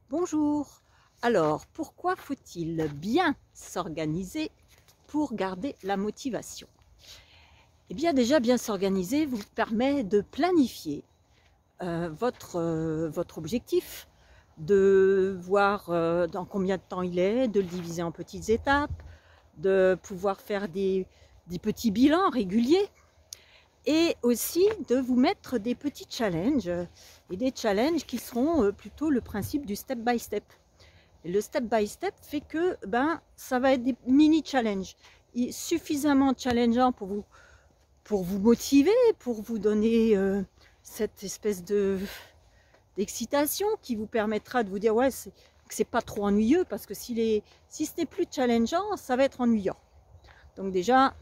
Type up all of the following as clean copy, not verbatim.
Bonjour. Alors, pourquoi faut-il bien s'organiser pour garder la motivation? Eh bien, déjà, bien s'organiser vous permet de planifier votre objectif, de voir dans combien de temps il est, de le diviser en petites étapes, de pouvoir faire des petits bilans réguliers et aussi de vous mettre des petits challenges et des challenges qui seront plutôt le principe du step by step. Et le step by step fait que ça va être des mini challenges suffisamment challengeants pour vous motiver, pour vous donner cette espèce d'excitation qui vous permettra de vous dire ouais, que c'est pas trop ennuyeux, parce que si ce n'est plus challengeant, ça va être ennuyant. Donc déjà,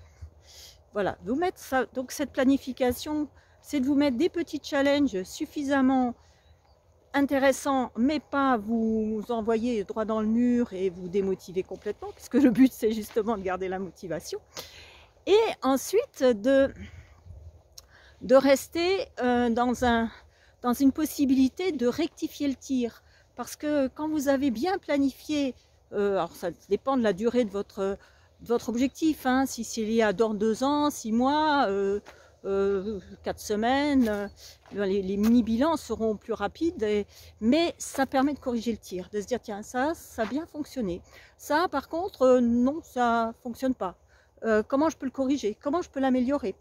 voilà, vous mettre ça. Donc cette planification, c'est de vous mettre des petits challenges suffisamment intéressants, mais pas vous envoyer droit dans le mur et vous démotiver complètement, puisque le but c'est justement de garder la motivation. Et ensuite de rester dans une possibilité de rectifier le tir, parce que quand vous avez bien planifié, alors ça dépend de la durée de votre objectif, hein, si c'est lié à dans 2 ans, 6 mois, 4 semaines, les mini-bilans seront plus rapides, mais ça permet de corriger le tir, de se dire tiens, ça a bien fonctionné. Ça, par contre, non, ça ne fonctionne pas. Comment je peux le corriger? Comment je peux l'améliorer?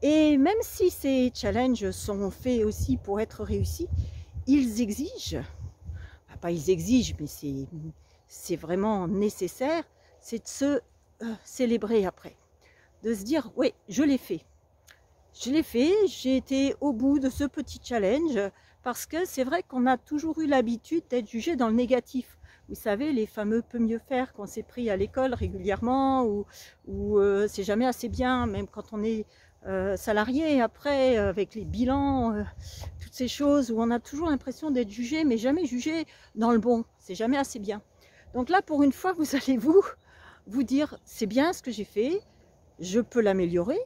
Et même si ces challenges sont faits aussi pour être réussis, ils exigent, pas ils exigent, mais c'est vraiment nécessaire, c'est de se célébrer après. De se dire, oui, je l'ai fait. Je l'ai fait, j'ai été au bout de ce petit challenge, parce que c'est vrai qu'on a toujours eu l'habitude d'être jugé dans le négatif. Vous savez, les fameux peut mieux faire qu'on s'est pris à l'école régulièrement, ou c'est jamais assez bien, même quand on est salarié après, avec les bilans, toutes ces choses où on a toujours l'impression d'être jugé, mais jamais jugé dans le bon, c'est jamais assez bien. Donc là, pour une fois, vous allez vous dire, c'est bien ce que j'ai fait, je peux l'améliorer.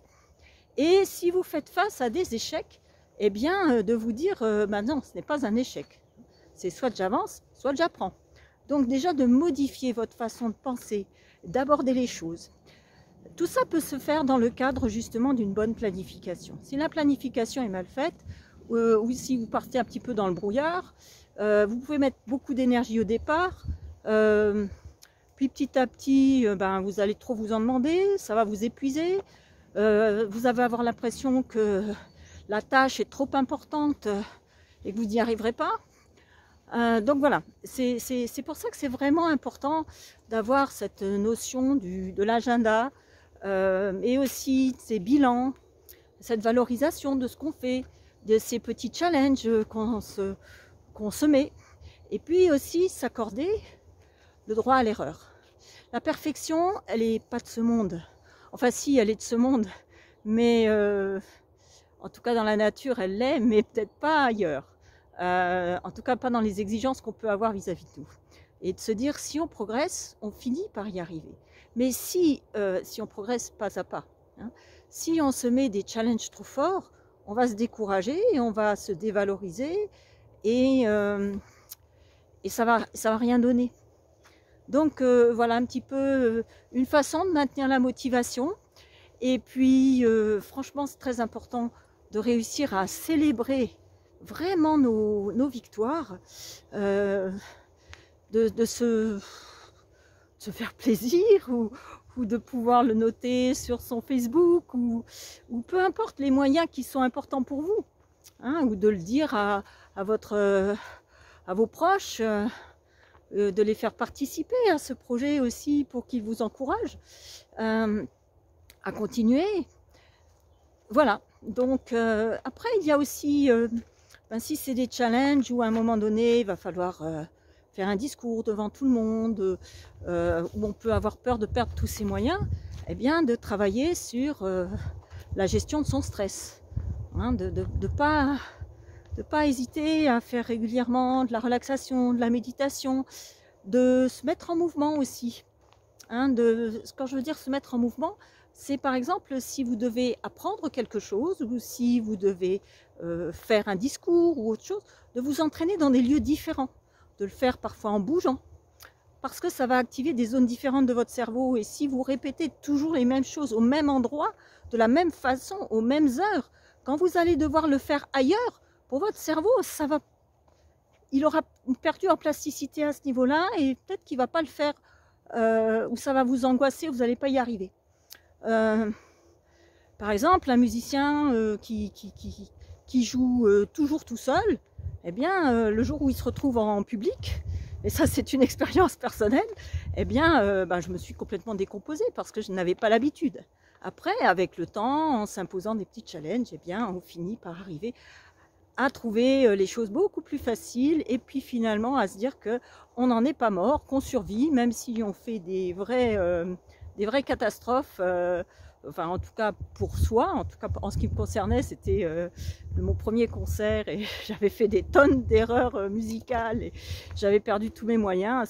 Et si vous faites face à des échecs, eh bien, de vous dire, non, ce n'est pas un échec. C'est soit j'avance, soit j'apprends. Donc déjà, de modifier votre façon de penser, d'aborder les choses. Tout ça peut se faire dans le cadre justement d'une bonne planification. Si la planification est mal faite, ou si vous partez un petit peu dans le brouillard, vous pouvez mettre beaucoup d'énergie au départ, puis petit à petit, vous allez trop vous en demander, ça va vous épuiser, vous allez avoir l'impression que la tâche est trop importante et que vous n'y arriverez pas. Donc voilà, c'est pour ça que c'est vraiment important d'avoir cette notion de l'agenda, et aussi de ces bilans, cette valorisation de ce qu'on fait, de ces petits challenges qu'on se met, et puis aussi s'accorder le droit à l'erreur. La perfection, elle n'est pas de ce monde. Enfin si, elle est de ce monde, mais en tout cas dans la nature elle l'est, mais peut-être pas ailleurs. En tout cas pas dans les exigences qu'on peut avoir vis-à-vis de nous. Et de se dire, si on progresse, on finit par y arriver. Mais si on progresse pas à pas, hein, si on se met des challenges trop forts, on va se décourager et on va se dévaloriser, et ça va rien donner. Donc voilà un petit peu une façon de maintenir la motivation. Et puis franchement, c'est très important de réussir à célébrer vraiment nos victoires, de se faire plaisir, ou de pouvoir le noter sur son Facebook, ou peu importe les moyens qui sont importants pour vous, hein, ou de le dire à vos proches, de les faire participer à ce projet aussi pour qu'ils vous encouragent à continuer. Voilà, donc après il y a aussi, si c'est des challenges où à un moment donné il va falloir faire un discours devant tout le monde, où on peut avoir peur de perdre tous ses moyens, eh bien de travailler sur la gestion de son stress, hein, de pas hésiter à faire régulièrement de la relaxation, de la méditation, de se mettre en mouvement aussi, hein, quand je veux dire se mettre en mouvement, c'est par exemple si vous devez apprendre quelque chose, ou si vous devez faire un discours ou autre chose, de vous entraîner dans des lieux différents. de le faire parfois en bougeant, parce que ça va activer des zones différentes de votre cerveau. Et si vous répétez toujours les mêmes choses au même endroit, de la même façon, aux mêmes heures, quand vous allez devoir le faire ailleurs, pour votre cerveau, il aura perdu en plasticité à ce niveau-là, et peut-être qu'il ne va pas le faire, ou ça va vous angoisser, vous n'allez pas y arriver. Par exemple, un musicien qui joue toujours tout seul, eh bien, le jour où il se retrouve en public, et ça c'est une expérience personnelle, eh bien, je me suis complètement décomposée parce que je n'avais pas l'habitude. Après, avec le temps, en s'imposant des petits challenges, eh bien, on finit par arriver à trouver les choses beaucoup plus faciles, et puis finalement à se dire qu'on n'en est pas mort, qu'on survit, même si on fait des vraies catastrophes. Enfin, en tout cas pour soi, en tout cas en ce qui me concernait, c'était mon premier concert et j'avais fait des tonnes d'erreurs musicales et j'avais perdu tous mes moyens.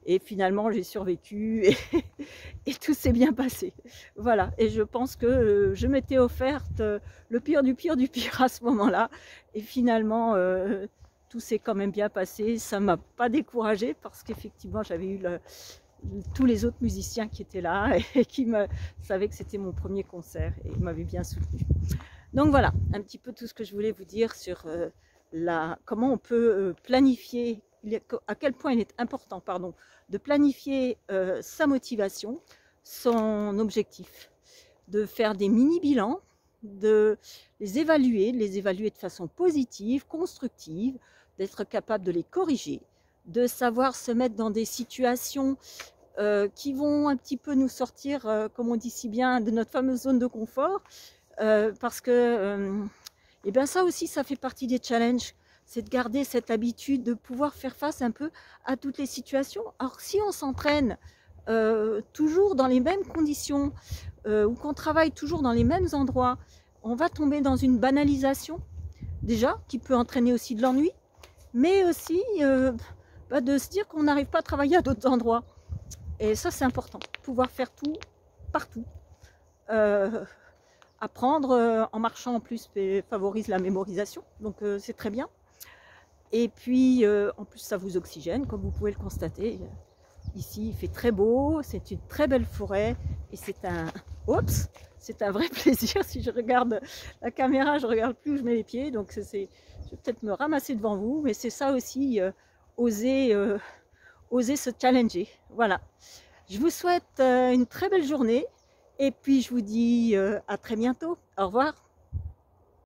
Et finalement j'ai survécu et tout s'est bien passé. Voilà, et je pense que je m'étais offerte le pire du pire du pire à ce moment-là, et finalement tout s'est quand même bien passé. Ça m'a pas découragée parce qu'effectivement j'avais eu tous les autres musiciens qui étaient là et qui savaient que c'était mon premier concert et m'avaient bien soutenu. Donc voilà, un petit peu tout ce que je voulais vous dire sur comment on peut planifier, à quel point il est important, de planifier sa motivation, son objectif, de faire des mini-bilans, de les évaluer de façon positive, constructive, d'être capable de les corriger, de savoir se mettre dans des situations qui vont un petit peu nous sortir, comme on dit si bien, de notre fameuse zone de confort, parce que et bien ça aussi, ça fait partie des challenges, c'est de garder cette habitude de pouvoir faire face un peu à toutes les situations. Alors si on s'entraîne toujours dans les mêmes conditions, ou qu'on travaille toujours dans les mêmes endroits, on va tomber dans une banalisation, déjà, qui peut entraîner aussi de l'ennui, mais aussi de se dire qu'on n'arrive pas à travailler à d'autres endroits. Et ça, c'est important, pouvoir faire tout, partout. Apprendre en marchant en plus favorise la mémorisation, donc c'est très bien. Et puis, en plus, ça vous oxygène, comme vous pouvez le constater. Ici, il fait très beau, c'est une très belle forêt, et c'est un vrai plaisir. Si je regarde la caméra, je ne regarde plus où je mets les pieds, donc je vais peut-être me ramasser devant vous, mais c'est ça aussi, oser se challenger. Voilà. Je vous souhaite une très belle journée, et puis je vous dis à très bientôt. Au revoir.